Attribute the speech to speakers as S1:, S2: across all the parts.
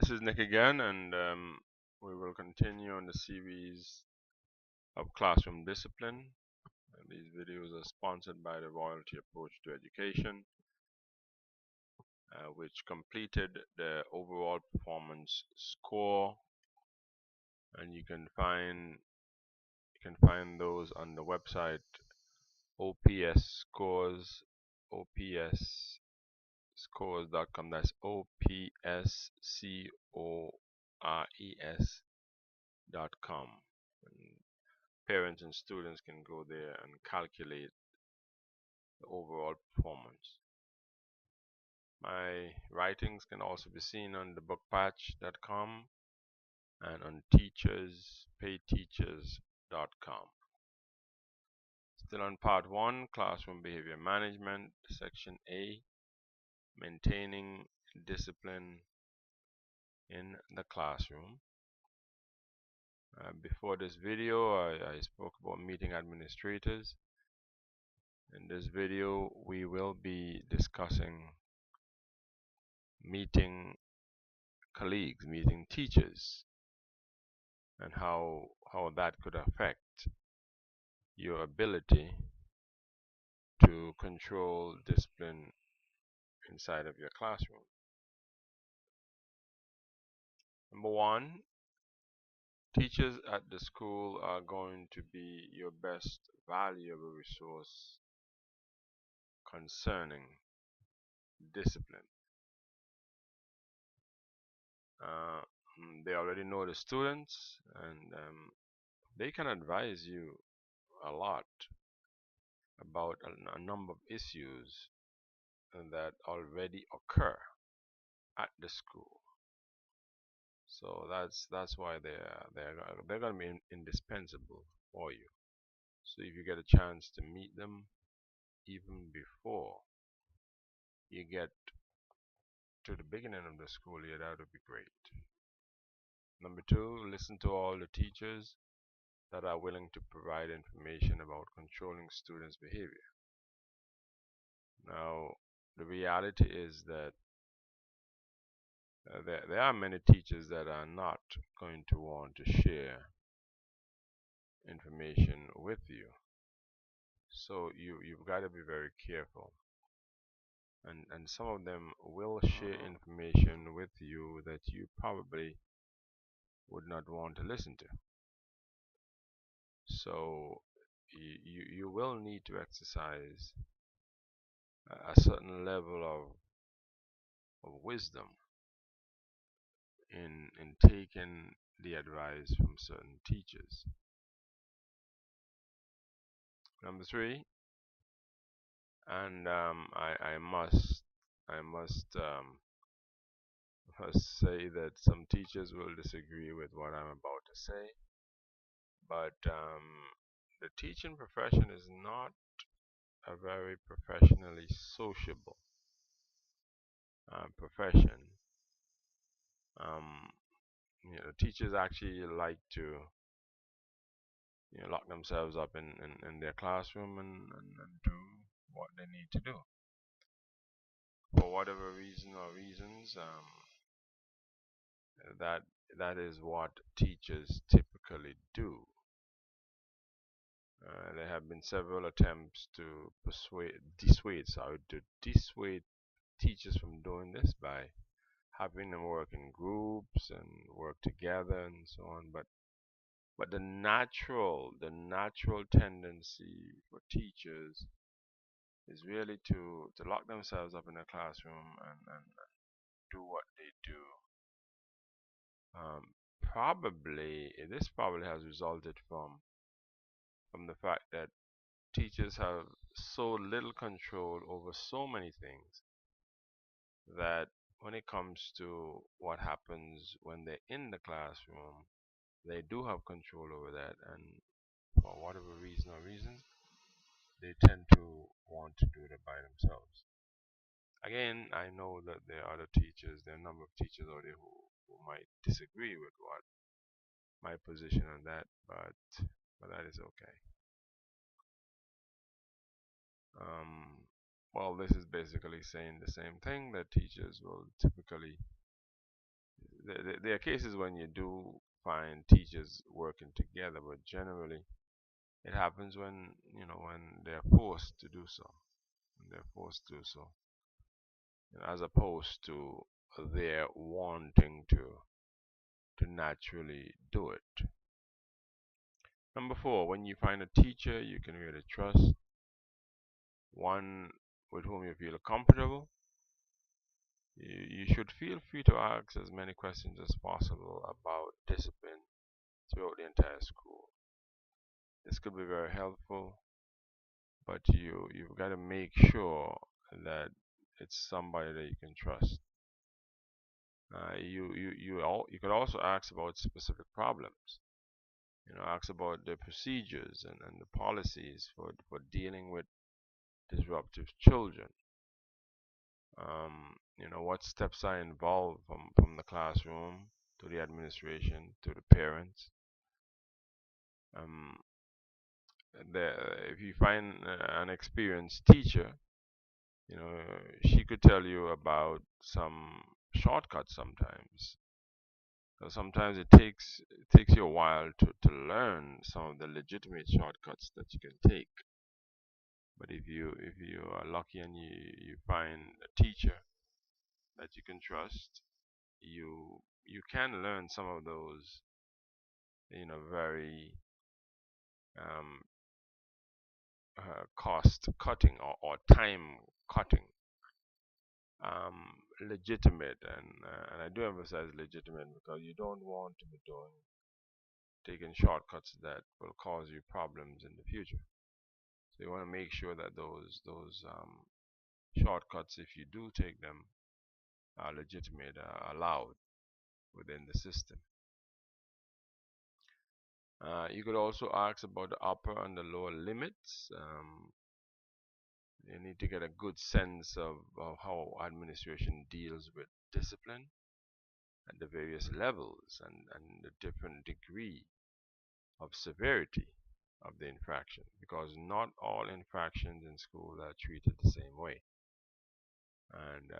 S1: This is Nick again, and we will continue on the series of classroom discipline. And these videos are sponsored by the Royalty Approach to Education, which completed the overall performance score, and you can find those on the website OPS Scores, opsscores.com. That's opscores.com. And parents and students can go there and calculate the overall performance. My writings can also be seen on thebookpatch.com and on payteachers.com. Still on part 1, classroom behavior management, section A, maintaining discipline in the classroom. Before this video, I spoke about meeting administrators. In this video, we will be discussing meeting colleagues, meeting teachers, and how that could affect your ability to control discipline inside of your classroom. Number 1, teachers at the school are going to be your best valuable resource concerning discipline. They already know the students, and they can advise you a lot about a number of issues that already occur at the school. So that's why they're going to be indispensable for you. So if you get a chance to meet them even before you get to the beginning of the school year, that would be great. Number 2, listen to all the teachers that are willing to provide information about controlling students' behavior. Now, the reality is that there are many teachers that are not going to want to share information with you. So you've got to be very careful. And some of them will share information with you that you probably would not want to listen to. So you will need to exercise a certain level of wisdom in taking the advice from certain teachers. Number 3, and I must say that some teachers will disagree with what I'm about to say, but the teaching profession is not a very professionally sociable profession. Teachers actually like to lock themselves up in their classroom and do what they need to do. For whatever reason or reasons, that is what teachers typically do. There have been several attempts to dissuade teachers from doing this by having them work in groups and work together and so on. But the natural tendency for teachers is really to lock themselves up in a classroom and do what they do. This probably has resulted from the fact that teachers have so little control over so many things that when it comes to what happens when they're in the classroom, they do have control over that, and for whatever reason or reasons, they tend to want to do it by themselves. Again, I know that there are other teachers, there are a number of teachers out there who might disagree with what my position on that, but that is okay. Well, this is basically saying the same thing, that teachers will typically there are cases when you do find teachers working together, but generally it happens when when they're forced to do so. When they're forced to do so, as opposed to their wanting to naturally do it. Number four, when you find a teacher you can really trust, one with whom you feel comfortable, you should feel free to ask as many questions as possible about discipline throughout the entire school. This could be very helpful, but you've got to make sure that it's somebody that you can trust. You could also ask about specific problems. Ask about the procedures and the policies for dealing with disruptive children. What steps are involved from the classroom to the administration to the parents. Um, if you find an experienced teacher, you know, she could tell you about some shortcuts sometimes. So sometimes it takes you a while to learn some of the legitimate shortcuts that you can take. But if you are lucky and you find a teacher that you can trust, you can learn some of those very um, cost cutting or time cutting legitimate, and I do emphasize legitimate because you don't want to be taking shortcuts that will cause you problems in the future. So you want to make sure that those shortcuts, if you do take them, are legitimate, are allowed within the system. You could also ask about the upper and the lower limits. You need to get a good sense of how administration deals with discipline at the various levels and the different degree of severity of the infraction, because not all infractions in school are treated the same way. And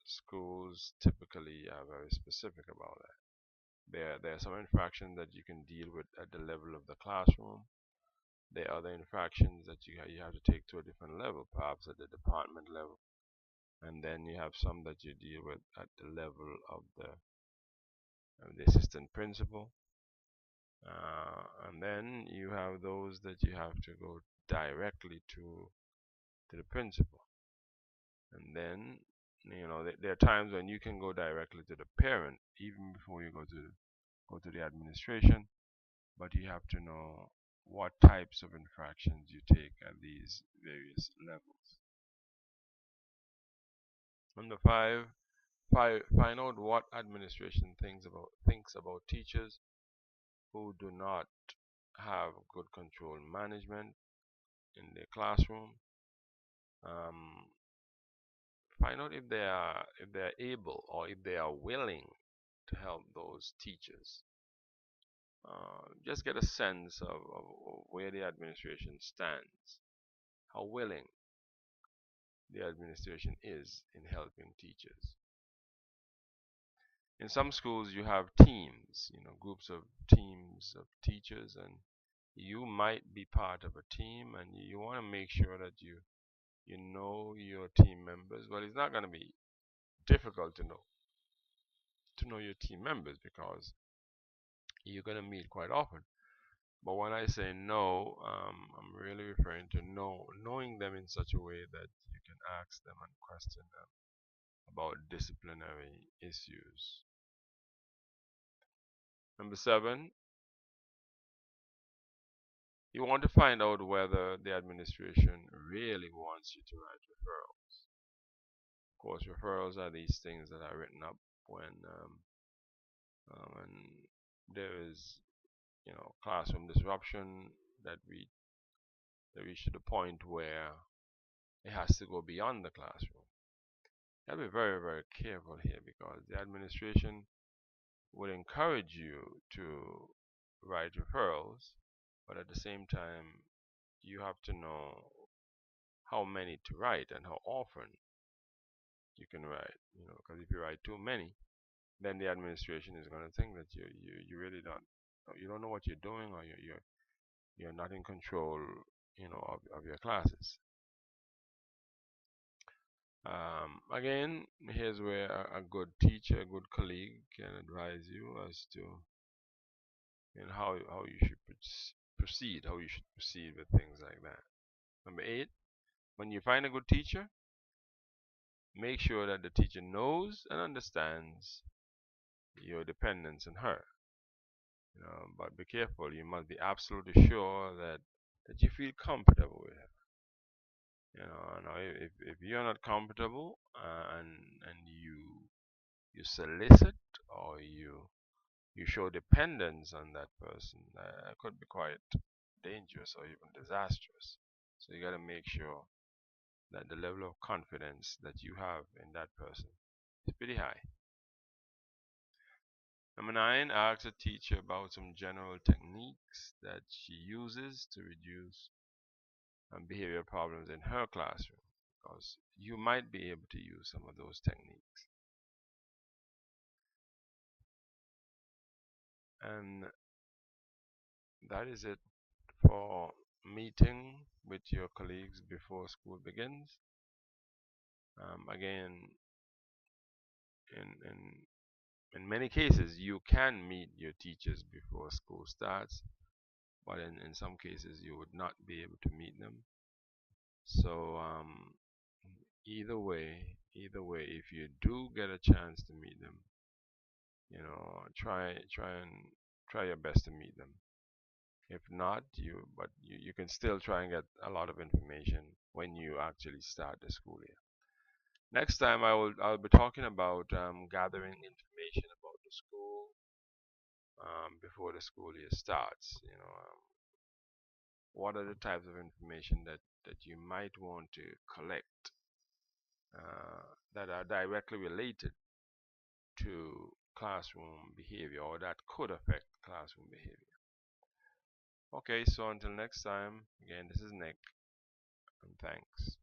S1: schools typically are very specific about that. There are some infractions that you can deal with at the level of the classroom. There are other infractions that you have to take to a different level, perhaps at the department level. And then you have some that you deal with at the level of the assistant principal. And then you have those that you have to go directly to the principal. And then there are times when you can go directly to the parent even before you go to the administration, but you have to know what types of infractions you take at these various levels. Number find out what administration thinks about teachers who do not have good control management in their classroom. Um, find out if they are able or if they are willing to help those teachers. Just get a sense of where the administration stands, how willing the administration is in helping teachers. In some schools, you have teams, groups of teams of teachers, and you might be part of a team, and you want to make sure that you know your team members. Well, it's not going to be difficult to know your team members because you're going to meet quite often. But when I say know, I'm really referring to knowing them in such a way that you can ask them and question them about disciplinary issues. Number seven, you want to find out whether the administration really wants you to write referrals. Of course, referrals are these things that are written up when there is, classroom disruption that we reach to the point where it has to go beyond the classroom. You have to be very, very careful here because the administration would encourage you to write referrals, but at the same time, you have to know how many to write and how often you can write. Because if you write too many, then the administration is going to think that you really don't know what you're doing, or you're not in control, of your classes. Again, here's where a good teacher, a good colleague can advise you as to how you should proceed, how you should proceed with things like that. Number 8, when you find a good teacher, make sure that the teacher knows and understands your dependence on her. But be careful. You must be absolutely sure that you feel comfortable with her. Now if you're not comfortable, and you solicit, or you show dependence on that person, it could be quite dangerous or even disastrous. So you got to make sure that the level of confidence that you have in that person is pretty high. Number 9, ask a teacher about some general techniques that she uses to reduce behavior problems in her classroom, because you might be able to use some of those techniques. And that is it for meeting with your colleagues before school begins. Again, in many cases, you can meet your teachers before school starts, but in some cases, you would not be able to meet them. So either way, if you do get a chance to meet them, try your best to meet them. If not, you can still try and get a lot of information when you actually start the school year. Next time I'll be talking about gathering information about the school before the school year starts. What are the types of information that you might want to collect that are directly related to classroom behavior, or that could affect classroom behavior. Okay, so until next time, again, this is Nick, and thanks.